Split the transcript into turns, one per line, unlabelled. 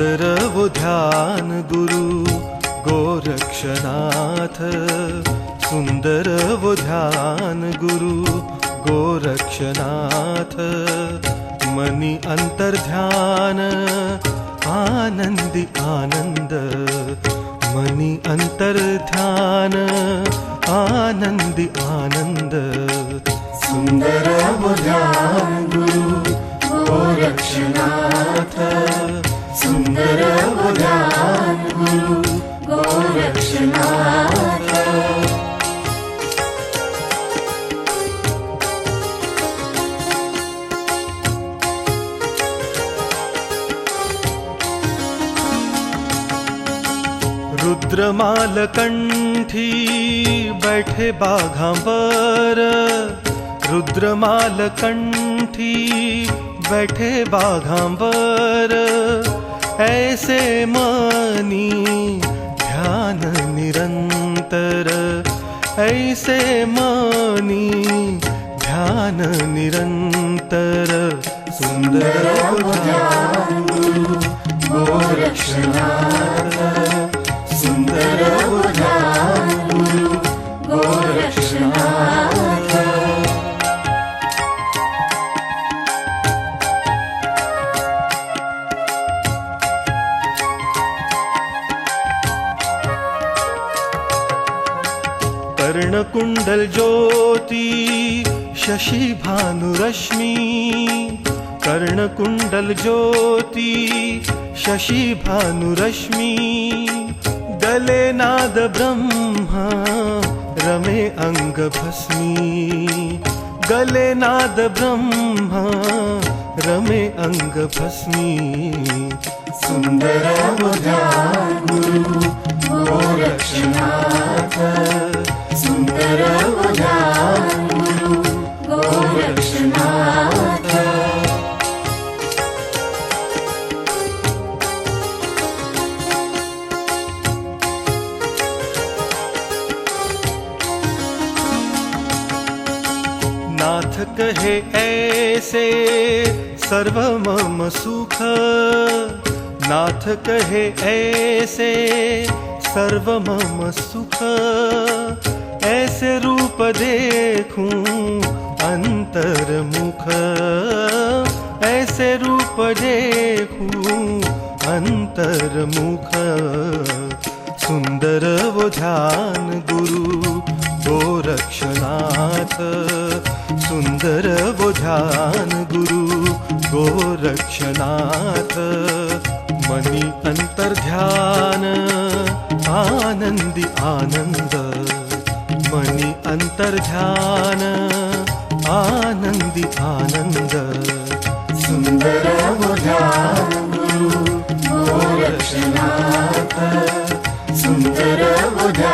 सुंदर वो ध्यान गुरु गोरक्षनाथ, सुंदर वो ध्यान गुरु गोरक्षनाथ। मनी अंतर ध्यान आनंदी आनंद, मनी अंतर ध्यान आनंदी आनंद।
सुंदर वो ध्यान गुरु गोरक्षनाथ, सुंदर वो ध्यान गुरु गोरक्षनाथ।
रुद्रमाल कंठी बैठे बाघांबर, रुद्रमाल कंठी बैठे बाघांबर। ऐसे मनी ध्यान निरंतर, ऐसे मनी ध्यान निरंतर। सुंदर
ध्यान गुरु गोरक्षनाथ, सुंदर ध्यान गुरु गोरक्षनाथ।
कर्णकुंडल ज्योति शशि भानुरश्मि, कर्णकुंडल ज्योति शशि भानुरश्मि। गले नाद ब्रह्मा रमे अंग भस्मी, गले नाद ब्रह्मा रमे अंग भस्मी।
सुंदर ध्यान गुरु गोरक्षनाथ, सुंदर ध्यान गुरु गोरक्षनाथ।
नाथ कहे ऐसे सर्व मम सुख, नाथ कहे ऐसे सर्व मम सुख। ऐसे रूप देखूं अंतर्मुख, ऐसे रूप देखूं अंतर्मुख। सुंदर वो ध्यान गुरु गोरक्षनाथ, सुंदर वो ध्यान गुरु गोरक्षनाथ। मनी अंतर ध्यान आनंदी आनंद, मनी अंतर ध्यान आनंदी आनंद।
सुंदर ध्यान गुरु गोरक्षनाथ, सुंदर ध्यान